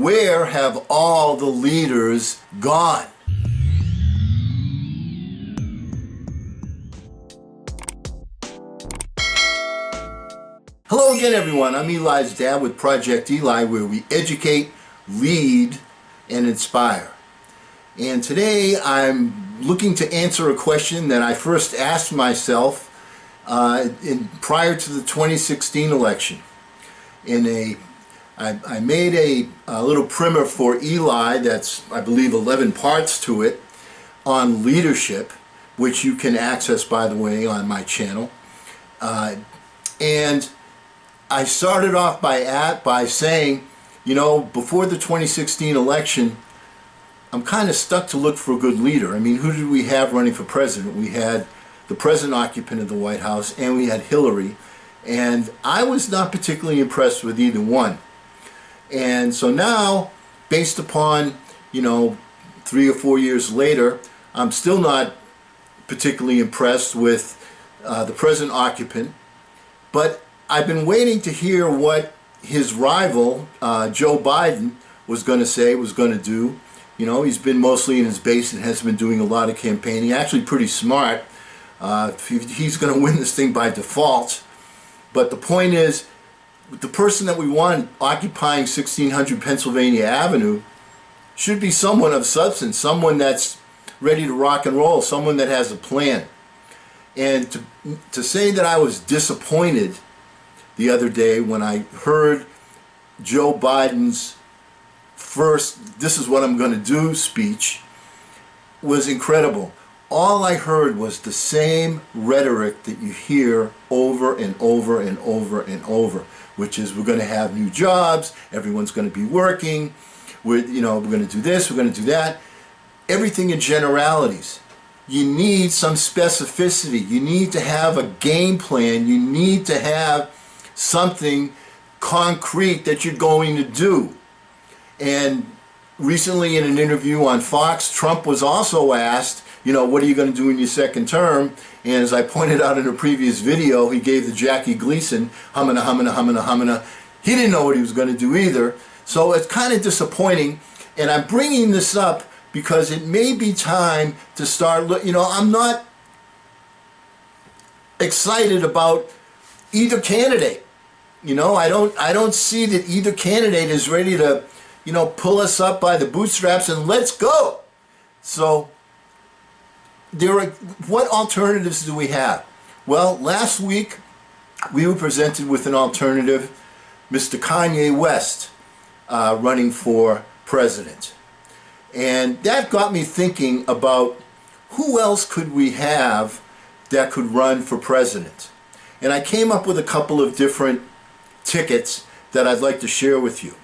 Where have all the leaders gone? Hello again, everyone. I'm Eli's dad with Project Eli, where we educate, lead, and inspire. And today I'm looking to answer a question that I first asked myself prior to the 2016 election. I made a little primer for Eli that's, I believe, 11 parts to it on leadership, which you can access, by the way, on my channel. And I started off by saying, you know, before the 2016 election, I'm kind of stuck to look for a good leader. I mean, who did we have running for president? We had the present occupant of the White House, and we had Hillary. And I was not particularly impressed with either one. And so now, based upon, you know, 3 or 4 years later, I'm still not particularly impressed with the present occupant. But I've been waiting to hear what his rival, Joe Biden, was going to say, was going to do. You know, he's been mostly in his base and has been doing a lot of campaigning. Actually pretty smart. He's going to win this thing by default. But the point is, the person that we want occupying 1600 Pennsylvania Avenue should be someone of substance, someone that's ready to rock and roll, someone that has a plan. And to say that I was disappointed the other day when I heard Joe Biden's first "this is what I'm going to do" speech was incredible. All I heard was the same rhetoric that you hear over and over and over and over, which is we're going to have new jobs, everyone's going to be working, we're going to do this, we're going to do that. Everything in generalities. You need some specificity. You need to have a game plan. You need to have something concrete that you're going to do. And recently in an interview on Fox, Trump was also asked, you know, what are you going to do in your second term? And as I pointed out in a previous video, he gave the Jackie Gleason humana, humana, humana, humana. He didn't know what he was going to do either. So it's kind of disappointing. And I'm bringing this up because it may be time to start, you know, I'm not excited about either candidate. You know, I don't see that either candidate is ready to, you know, pull us up by the bootstraps and let's go. So what alternatives do we have? Well, last week we were presented with an alternative, Mr. Kanye West running for president. And that got me thinking about who else could we have that could run for president. And I came up with a couple of different tickets that I'd like to share with you.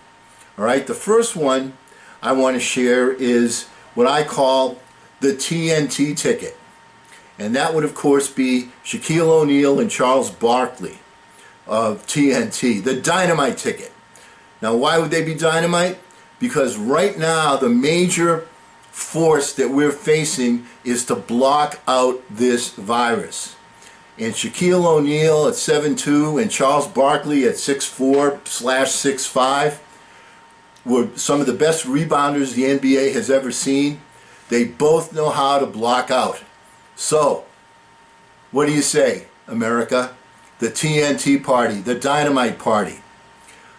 All right, the first one I want to share is what I call the TNT ticket. And that would, of course, be Shaquille O'Neal and Charles Barkley of TNT, the dynamite ticket. Now, why would they be dynamite? Because right now, the major force that we're facing is to block out this virus. And Shaquille O'Neal at 7'2" and Charles Barkley at 6'4/6'5" were some of the best rebounders the NBA has ever seen. They both know how to block out. So, what do you say, America? The TNT party, the dynamite party.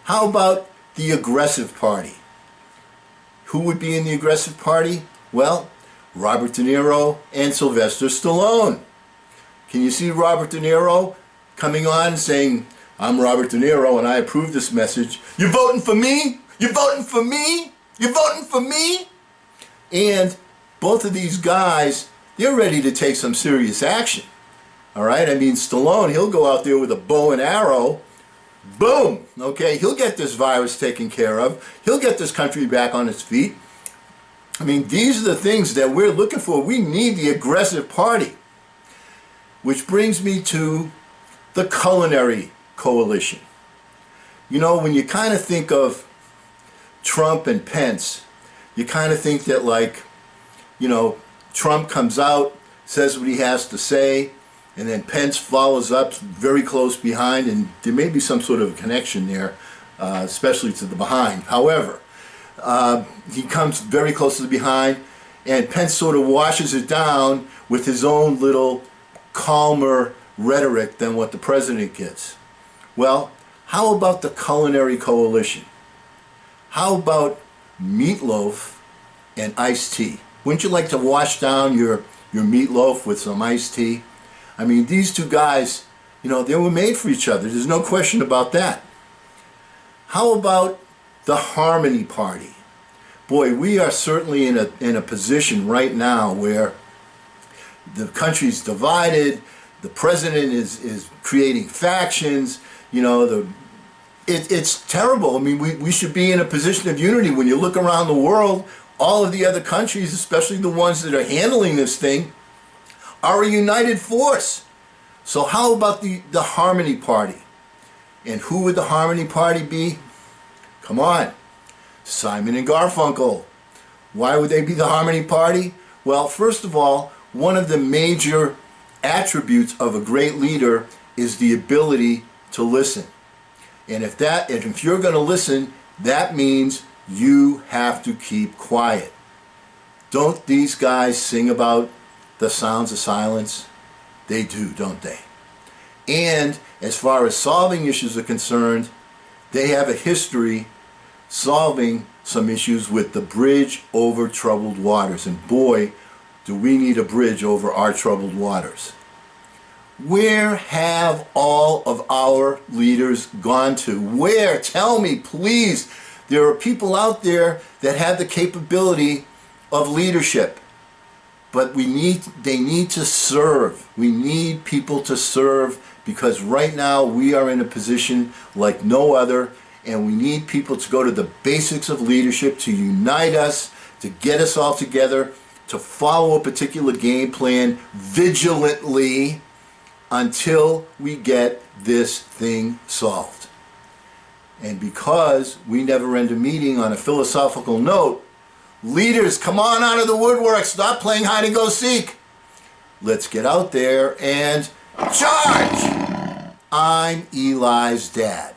How about the aggressive party? Who would be in the aggressive party? Well, Robert De Niro and Sylvester Stallone. Can you see Robert De Niro coming on and saying, "I'm Robert De Niro and I approve this message. You voting for me? You voting for me? You voting for me?" And both of these guys, they're ready to take some serious action. All right? I mean, Stallone, he'll go out there with a bow and arrow. Boom! Okay, he'll get this virus taken care of. He'll get this country back on its feet. I mean, these are the things that we're looking for. We need the aggressive party. Which brings me to the culinary coalition. You know, when you kind of think of Trump and Pence, you kind of think that, like, you know, Trump comes out, says what he has to say, and then Pence follows up very close behind, and there may be some sort of connection there, especially to the behind. However, He comes very close to the behind, and Pence sort of washes it down with his own little calmer rhetoric than what the president gets. Well, how about the Culinary Coalition? How about meatloaf and iced tea? Wouldn't you like to wash down your meatloaf with some iced tea? I mean, these two guys, you know, they were made for each other. There's no question about that. How about the Harmony Party? Boy, we are certainly in a position right now where the country's divided, the president is creating factions, you know, it's terrible. I mean, we should be in a position of unity. When you look around the world, all of the other countries, especially the ones that are handling this thing, are a united force. So how about the Harmony Party? And who would the Harmony Party be? Come on, Simon and Garfunkel. Why would they be the Harmony Party? Well, first of all, one of the major attributes of a great leader is the ability to listen. And if you're going to listen, that means you have to keep quiet. Don't these guys sing about the sounds of silence? They do, don't they? And as far as solving issues are concerned, they have a history solving some issues with the bridge over troubled waters. And boy, do we need a bridge over our troubled waters. Where have all of our leaders gone to? Where? Tell me, please. There are people out there that have the capability of leadership, but they need to serve. We need people to serve, because right now we are in a position like no other, and we need people to go to the basics of leadership, to unite us, to get us all together, to follow a particular game plan vigilantly until we get this thing solved. And because we never end a meeting on a philosophical note, leaders, come on out of the woodwork, stop playing hide and go seek. Let's get out there and charge! I'm Eli's dad.